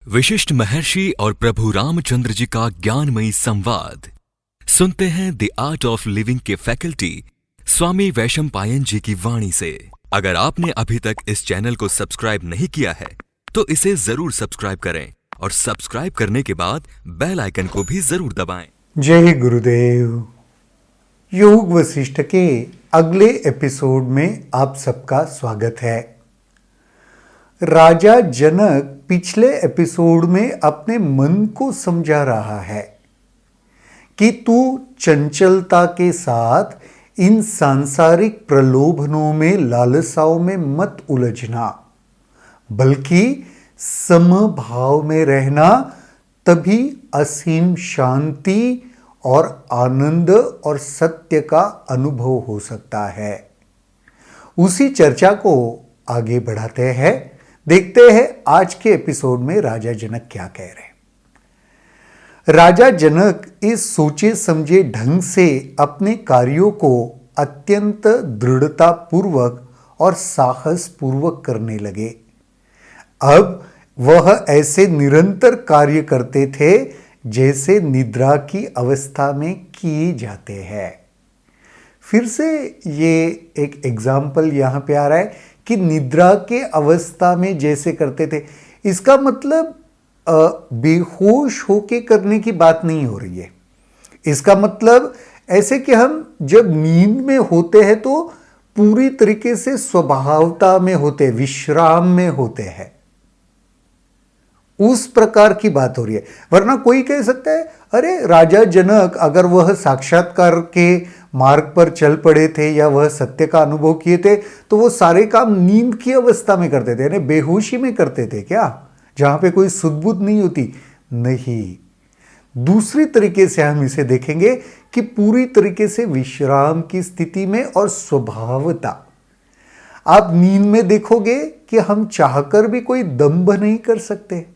विशिष्ट महर्षि और प्रभु रामचंद्र जी का ज्ञानमयी संवाद सुनते हैं द आर्ट ऑफ लिविंग के फैकल्टी स्वामी वैशंपायन जी की वाणी से। अगर आपने अभी तक इस चैनल को सब्सक्राइब नहीं किया है तो इसे जरूर सब्सक्राइब करें और सब्सक्राइब करने के बाद बेल आइकन को भी जरूर दबाएं। जय गुरुदेव। योग वशिष्ठ के अगले एपिसोड में आप सबका स्वागत है। राजा जनक पिछले एपिसोड में अपने मन को समझा रहा है कि तू चंचलता के साथ इन सांसारिक प्रलोभनों में, लालसाओं में मत उलझना, बल्कि समभाव में रहना, तभी असीम शांति और आनंद और सत्य का अनुभव हो सकता है। उसी चर्चा को आगे बढ़ाते हैं। देखते हैं आज के एपिसोड में राजा जनक क्या कह रहे हैं। राजा जनक इस सोचे समझे ढंग से अपने कार्यों को अत्यंत दृढ़ता पूर्वक और साहस पूर्वक करने लगे। अब वह ऐसे निरंतर कार्य करते थे जैसे निद्रा की अवस्था में किए जाते हैं। फिर से ये एक एग्जाम्पल यहां पे आ रहा है कि निद्रा के अवस्था में जैसे करते थे। इसका मतलब बेहोश होके करने की बात नहीं हो रही है। इसका मतलब ऐसे कि हम जब नींद में होते हैं तो पूरी तरीके से स्वभावता में होते हैं, विश्राम में होते हैं, उस प्रकार की बात हो रही है। वरना कोई कह सकता है, अरे राजा जनक अगर वह साक्षात्कार के मार्ग पर चल पड़े थे या वह सत्य का अनुभव किए थे तो वो सारे काम नींद की अवस्था में करते थे, यानी बेहोशी में करते थे क्या, जहां पे कोई सुध-बुध नहीं होती? नहीं। दूसरी तरीके से हम इसे देखेंगे कि पूरी तरीके से विश्राम की स्थिति में और स्वभावता। आप नींद में देखोगे कि हम चाहकर भी कोई दंभ नहीं कर सकते।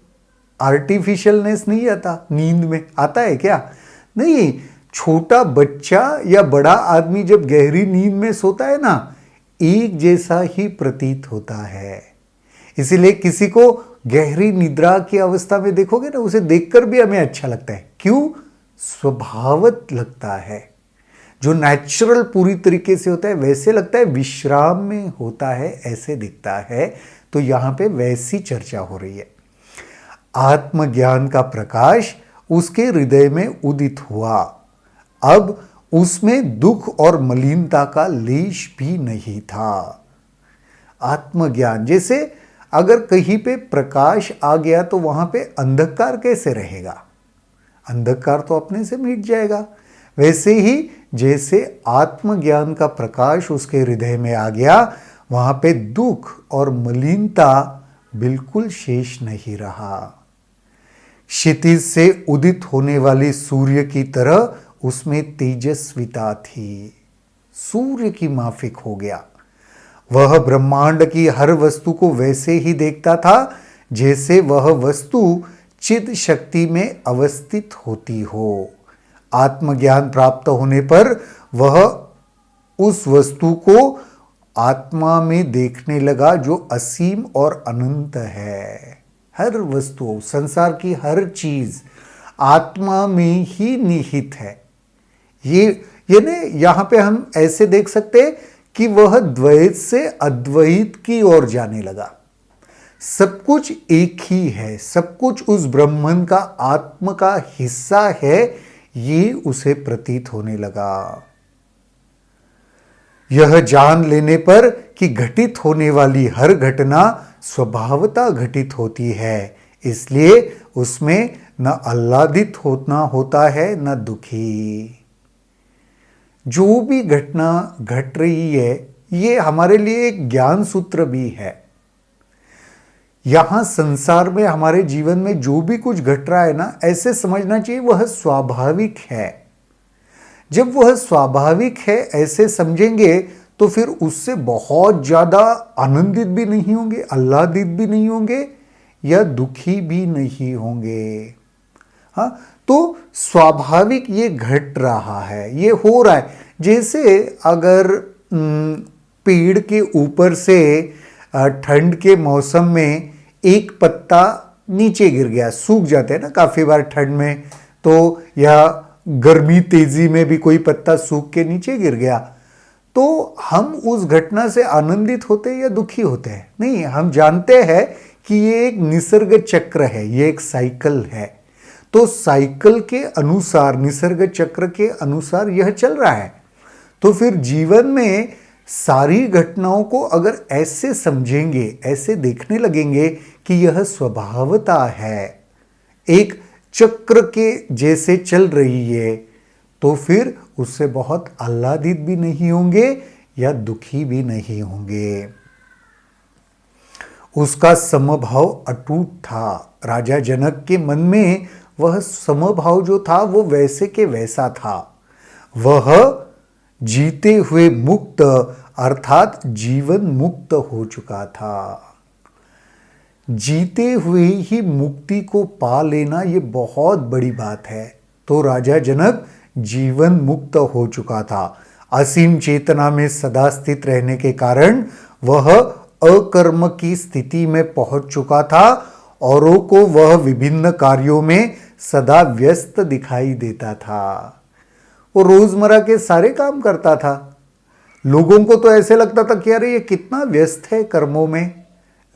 आर्टिफिशियलनेस नहीं आता नींद में। आता है क्या? नहीं। छोटा बच्चा या बड़ा आदमी जब गहरी नींद में सोता है ना, एक जैसा ही प्रतीत होता है। इसीलिए किसी को गहरी निद्रा की अवस्था में देखोगे ना, उसे देखकर भी हमें अच्छा लगता है। क्यों? स्वभावत लगता है। जो नेचुरल पूरी तरीके से होता है वैसे लगता है, विश्राम में होता है ऐसे दिखता है। तो यहां पे वैसी चर्चा हो रही है। आत्मज्ञान का प्रकाश उसके हृदय में उदित हुआ। अब उसमें दुख और मलिनता का लेश भी नहीं था। आत्मज्ञान, जैसे अगर कहीं पे प्रकाश आ गया तो वहां पे अंधकार कैसे रहेगा? अंधकार तो अपने से मिट जाएगा। वैसे ही जैसे आत्मज्ञान का प्रकाश उसके हृदय में आ गया, वहां पे दुख और मलिनता बिल्कुल शेष नहीं रहा। क्षितिज से उदित होने वाले सूर्य की तरह उसमें तेजस्विता थी। सूर्य की माफिक हो गया। वह ब्रह्मांड की हर वस्तु को वैसे ही देखता था जैसे वह वस्तु चिद शक्ति में अवस्थित होती हो। आत्मज्ञान प्राप्त होने पर वह उस वस्तु को आत्मा में देखने लगा जो असीम और अनंत है। हर वस्तु, संसार की हर चीज आत्मा में ही निहित है। यानी यहां पे हम ऐसे देख सकते हैं कि वह द्वैत से अद्वैत की ओर जाने लगा। सब कुछ एक ही है, सब कुछ उस ब्रह्मन का, आत्मा का हिस्सा है, ये उसे प्रतीत होने लगा। यह जान लेने पर कि घटित होने वाली हर घटना स्वभावता घटित होती है, इसलिए उसमें न आह्लादित होना होता है न दुखी। जो भी घटना घट रही है ये हमारे लिए एक ज्ञान सूत्र भी है। यहां संसार में, हमारे जीवन में जो भी कुछ घट रहा है ना, ऐसे समझना चाहिए वह स्वाभाविक है। जब वह स्वाभाविक है ऐसे समझेंगे तो फिर उससे बहुत ज्यादा आनंदित भी नहीं होंगे, आह्लादित भी नहीं होंगे या दुखी भी नहीं होंगे। हाँ, तो स्वाभाविक ये घट रहा है, ये हो रहा है। जैसे अगर पेड़ के ऊपर से ठंड के मौसम में एक पत्ता नीचे गिर गया, सूख जाते हैं ना काफी बार ठंड में, तो या गर्मी तेजी में भी कोई पत्ता सूख के नीचे गिर गया, तो हम उस घटना से आनंदित होते हैं या दुखी होते हैं? नहीं, हम जानते हैं कि ये एक निसर्ग चक्र है, ये एक साइकिल है। तो साइकिल के अनुसार, निसर्ग चक्र के अनुसार यह चल रहा है। तो फिर जीवन में सारी घटनाओं को अगर ऐसे समझेंगे, ऐसे देखने लगेंगे कि यह स्वभावता है, एक चक्र के जैसे चल रही है, तो फिर उससे बहुत आह्लादित भी नहीं होंगे या दुखी भी नहीं होंगे। उसका समभाव अटूट था। राजा जनक के मन में वह समभाव जो था वो वैसे के वैसा था। वह जीते हुए मुक्त अर्थात जीवन मुक्त हो चुका था। जीते हुए ही मुक्ति को पा लेना ये बहुत बड़ी बात है। तो राजा जनक जीवन मुक्त हो चुका था। असीम चेतना में सदा स्थित रहने के कारण वह अकर्म की स्थिति में पहुंच चुका था। औरों को वह विभिन्न कार्यों में सदा व्यस्त दिखाई देता था। वो रोजमर्रा के सारे काम करता था। लोगों को तो ऐसे लगता था कि अरे ये कितना व्यस्त है कर्मों में,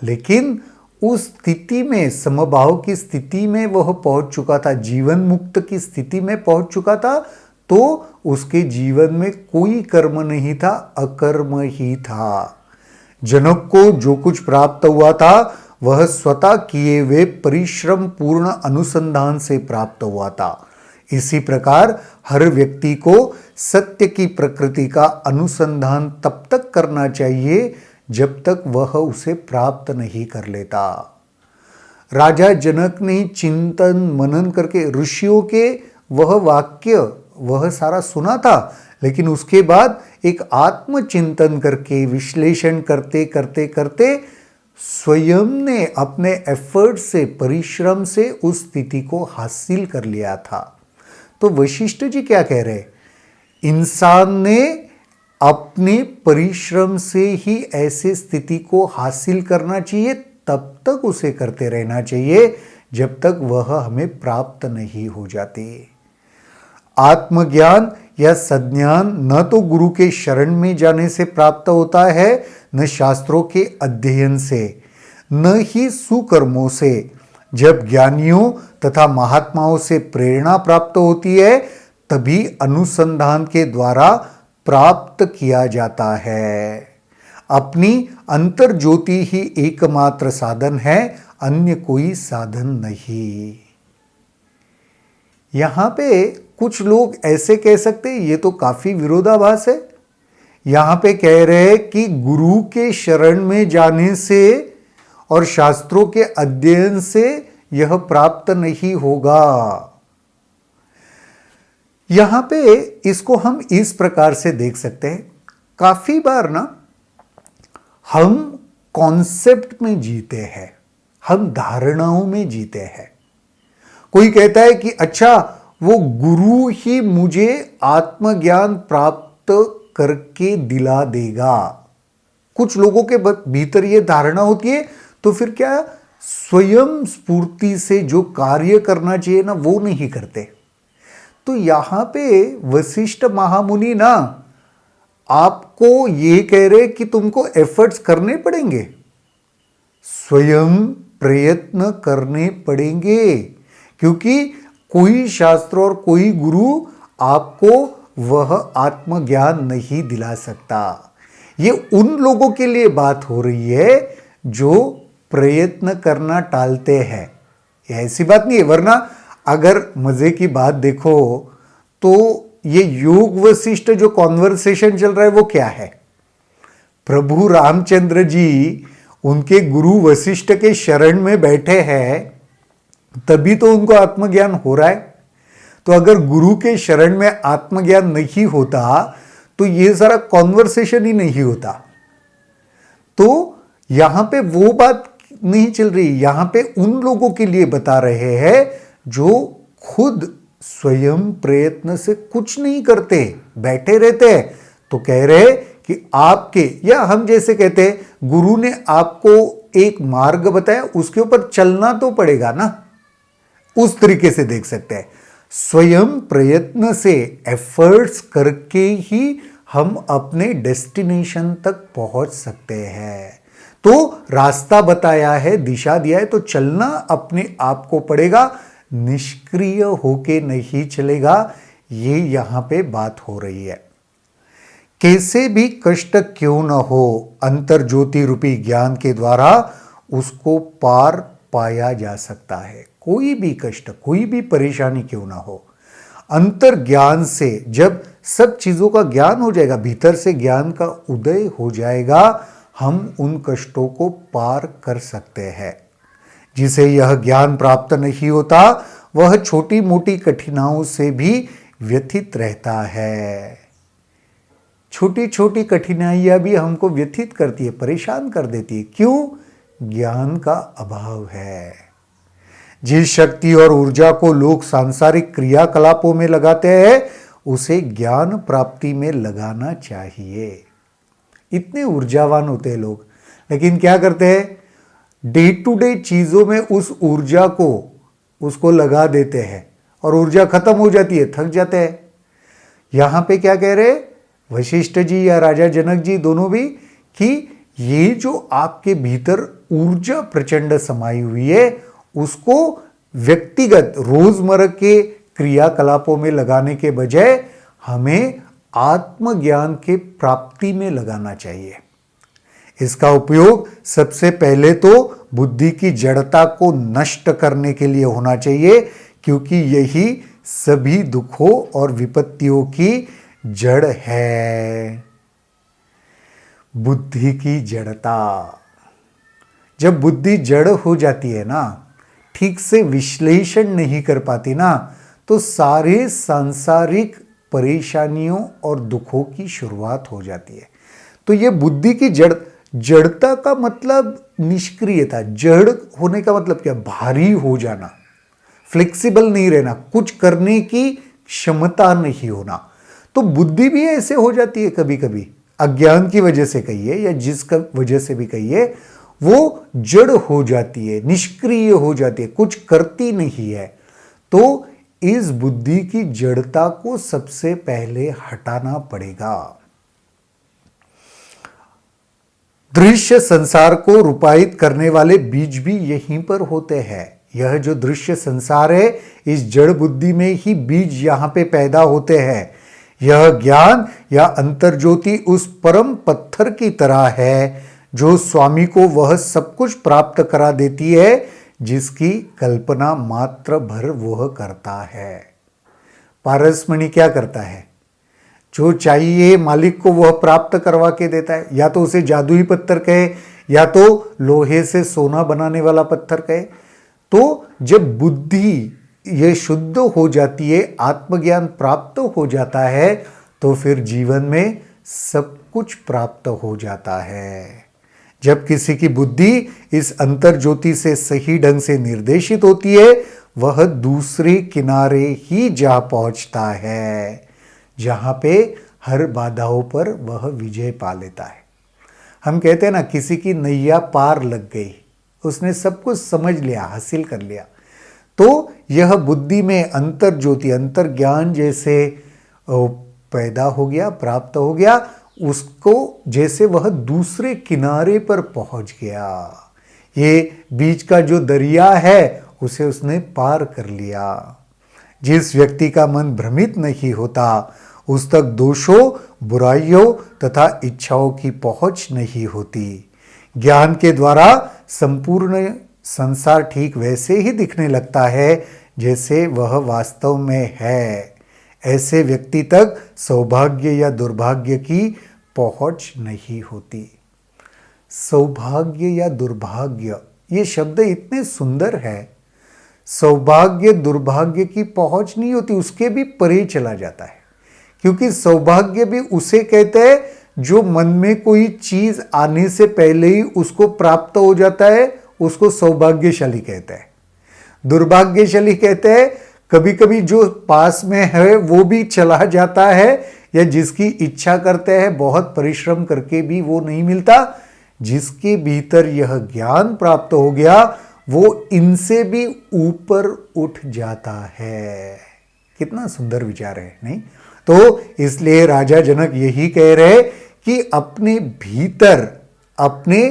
लेकिन उस स्थिति में, समभाव की स्थिति में वह पहुंच चुका था, जीवन मुक्त की स्थिति में पहुंच चुका था। तो उसके जीवन में कोई कर्म नहीं था, अकर्म ही था। जनक को जो कुछ प्राप्त हुआ था वह स्वतः किए हुए परिश्रम पूर्ण अनुसंधान से प्राप्त हुआ था। इसी प्रकार हर व्यक्ति को सत्य की प्रकृति का अनुसंधान तब तक करना चाहिए जब तक वह उसे प्राप्त नहीं कर लेता। राजा जनक ने चिंतन मनन करके ऋषियों के वह वाक्य, वह सारा सुना था, लेकिन उसके बाद एक आत्मचिंतन करके, विश्लेषण करते करते करते स्वयं ने अपने एफर्ट से, परिश्रम से उस स्थिति को हासिल कर लिया था। तो वशिष्ठ जी क्या कह रहे? इंसान ने अपने परिश्रम से ही ऐसे स्थिति को हासिल करना चाहिए, तब तक उसे करते रहना चाहिए जब तक वह हमें प्राप्त नहीं हो जाती। आत्मज्ञान या सज्ञान न तो गुरु के शरण में जाने से प्राप्त होता है, न शास्त्रों के अध्ययन से, न ही सुकर्मों से। जब ज्ञानियों तथा महात्माओं से प्रेरणा प्राप्त होती है तभी अनुसंधान के द्वारा प्राप्त किया जाता है। अपनी अंतर ज्योति ही एकमात्र साधन है, अन्य कोई साधन नहीं। यहां पे कुछ लोग ऐसे कह सकते हैं, ये तो काफी विरोधाभास है। यहां पे कह रहे हैं कि गुरु के शरण में जाने से और शास्त्रों के अध्ययन से यह प्राप्त नहीं होगा। यहां पे इसको हम इस प्रकार से देख सकते हैं, काफी बार ना हम कॉन्सेप्ट में जीते हैं, हम धारणाओं में जीते हैं। कोई कहता है कि अच्छा वो गुरु ही मुझे आत्मज्ञान प्राप्त करके दिला देगा। कुछ लोगों के भीतर ये धारणा होती है, तो फिर क्या स्वयं स्फूर्ति से जो कार्य करना चाहिए ना वो नहीं करते। तो यहां पे वशिष्ठ महामुनि ना आपको ये कह रहे कि तुमको एफर्ट्स करने पड़ेंगे, स्वयं प्रयत्न करने पड़ेंगे, क्योंकि कोई शास्त्र और कोई गुरु आपको वह आत्मज्ञान नहीं दिला सकता। ये उन लोगों के लिए बात हो रही है जो प्रयत्न करना टालते हैं। ये ऐसी बात नहीं है, वरना अगर मजे की बात देखो तो ये योग वशिष्ठ जो कॉन्वर्सेशन चल रहा है वो क्या है? प्रभु रामचंद्र जी उनके गुरु वशिष्ठ के शरण में बैठे हैं, तभी तो उनको आत्मज्ञान हो रहा है। तो अगर गुरु के शरण में आत्मज्ञान नहीं होता तो ये सारा कॉन्वर्सेशन ही नहीं होता। तो यहां पे वो बात नहीं चल रही, यहां पे उन लोगों के लिए बता रहे हैं जो खुद स्वयं प्रयत्न से कुछ नहीं करते, बैठे रहते हैं। तो कह रहे कि आपके, या हम जैसे कहते हैं गुरु ने आपको एक मार्ग बताया, उसके ऊपर चलना तो पड़ेगा ना। उस तरीके से देख सकते हैं, स्वयं प्रयत्न से एफर्ट्स करके ही हम अपने डेस्टिनेशन तक पहुंच सकते हैं। तो रास्ता बताया है, दिशा दिया है, तो चलना अपने आप को पड़ेगा, निष्क्रिय होके नहीं चलेगा। ये यहां पे बात हो रही है। कैसे भी कष्ट क्यों न हो, अंतर ज्योति रूपी ज्ञान के द्वारा उसको पार पाया जा सकता है। कोई भी कष्ट, कोई भी परेशानी क्यों ना हो, अंतर ज्ञान से जब सब चीजों का ज्ञान हो जाएगा, भीतर से ज्ञान का उदय हो जाएगा, हम उन कष्टों को पार कर सकते हैं। जिसे यह ज्ञान प्राप्त नहीं होता, वह छोटी मोटी कठिनाइयों से भी व्यथित रहता है। छोटी छोटी कठिनाइयां भी हमको व्यथित करती है, परेशान कर देती है। क्यों? ज्ञान का अभाव है। जिस शक्ति और ऊर्जा को लोग सांसारिक क्रियाकलापों में लगाते हैं, उसे ज्ञान प्राप्ति में लगाना चाहिए। इतने ऊर्जावान होते हैं लोग, लेकिन क्या करते हैं? डे टू डे चीजों में उस ऊर्जा को उसको लगा देते हैं और ऊर्जा खत्म हो जाती है, थक जाते हैं। यहां पे क्या कह रहे वशिष्ठ जी या राजा जनक जी दोनों भी, कि ये जो आपके भीतर ऊर्जा प्रचंड समाई हुई है, उसको व्यक्तिगत रोजमर्रा के क्रियाकलापों में लगाने के बजाय हमें आत्मज्ञान के प्राप्ति में लगाना चाहिए। इसका उपयोग सबसे पहले तो बुद्धि की जड़ता को नष्ट करने के लिए होना चाहिए, क्योंकि यही सभी दुखों और विपत्तियों की जड़ है। बुद्धि की जड़ता, जब बुद्धि जड़ हो जाती है ना, ठीक से विश्लेषण नहीं कर पाती ना, तो सारे सांसारिक परेशानियों और दुखों की शुरुआत हो जाती है। तो ये बुद्धि की जड़ता का मतलब निष्क्रियता। जड़ होने का मतलब क्या? भारी हो जाना, फ्लेक्सिबल नहीं रहना, कुछ करने की क्षमता नहीं होना। तो बुद्धि भी ऐसे हो जाती है कभी कभी, अज्ञान की वजह से कहिए या जिसका वजह से भी कहिए, वो जड़ हो जाती है, निष्क्रिय हो जाती है, कुछ करती नहीं है। तो इस बुद्धि की जड़ता को सबसे पहले हटाना पड़ेगा। दृश्य संसार को रूपायित करने वाले बीज भी यहीं पर होते हैं। यह जो दृश्य संसार है, इस जड़ बुद्धि में ही बीज यहां पे पैदा होते हैं। यह ज्ञान या अंतर्ज्योति उस परम पत्थर की तरह है, जो स्वामी को वह सब कुछ प्राप्त करा देती है जिसकी कल्पना मात्र भर वह करता है। पारसमणि क्या करता है? जो चाहिए मालिक को वह प्राप्त करवा के देता है। या तो उसे जादुई पत्थर कहे, या तो लोहे से सोना बनाने वाला पत्थर कहे। तो जब बुद्धि ये शुद्ध हो जाती है, आत्मज्ञान प्राप्त हो जाता है, तो फिर जीवन में सब कुछ प्राप्त हो जाता है। जब किसी की बुद्धि इस अंतर ज्योति से सही ढंग से निर्देशित होती है, वह दूसरे किनारे ही जा पहुंचता है, जहां पे हर बाधाओं पर वह विजय पा लेता है। हम कहते हैं ना, किसी की नैया पार लग गई, उसने सब कुछ समझ लिया, हासिल कर लिया। तो यह बुद्धि में अंतर ज्योति, अंतर ज्ञान जैसे पैदा हो गया, प्राप्त हो गया, उसको जैसे वह दूसरे किनारे पर पहुंच गया। ये बीच का जो दरिया है, उसे उसने पार कर लिया। जिस व्यक्ति का मन भ्रमित नहीं होता, उस तक दोषों, बुराइयों तथा इच्छाओं की पहुंच नहीं होती। ज्ञान के द्वारा संपूर्ण संसार ठीक वैसे ही दिखने लगता है जैसे वह वास्तव में है। ऐसे व्यक्ति तक सौभाग्य या दुर्भाग्य की पहुंच नहीं होती। सौभाग्य या दुर्भाग्य, ये शब्द इतने सुंदर है। सौभाग्य दुर्भाग्य की पहुंच नहीं होती, उसके भी परे चला जाता है। क्योंकि सौभाग्य भी उसे कहते हैं जो मन में कोई चीज आने से पहले ही उसको प्राप्त हो जाता है, उसको सौभाग्यशाली कहते हैं। दुर्भाग्यशाली कहते हैं कभी कभी जो पास में है वो भी चला जाता है, या जिसकी इच्छा करते हैं बहुत परिश्रम करके भी वो नहीं मिलता, जिसके भीतर यह ज्ञान प्राप्त हो गया वो इनसे भी ऊपर उठ जाता है। कितना सुंदर विचार है, नहीं? तो इसलिए राजा जनक यही कह रहे कि अपने भीतर अपने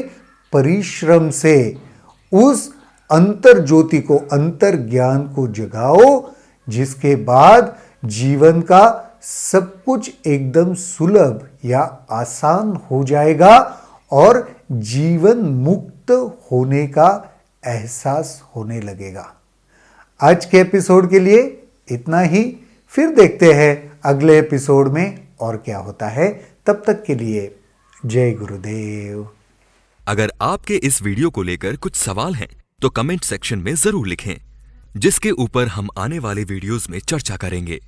परिश्रम से उस अंतर ज्योति को, अंतर ज्ञान को जगाओ, जिसके बाद जीवन का सब कुछ एकदम सुलभ या आसान हो जाएगा और जीवन मुक्त होने का एहसास होने लगेगा। आज के एपिसोड के लिए इतना ही। फिर देखते हैं अगले एपिसोड में और क्या होता है। तब तक के लिए जय गुरुदेव। अगर आपके इस वीडियो को लेकर कुछ सवाल हैं तो कमेंट सेक्शन में जरूर लिखें, जिसके ऊपर हम आने वाले वीडियोस में चर्चा करेंगे।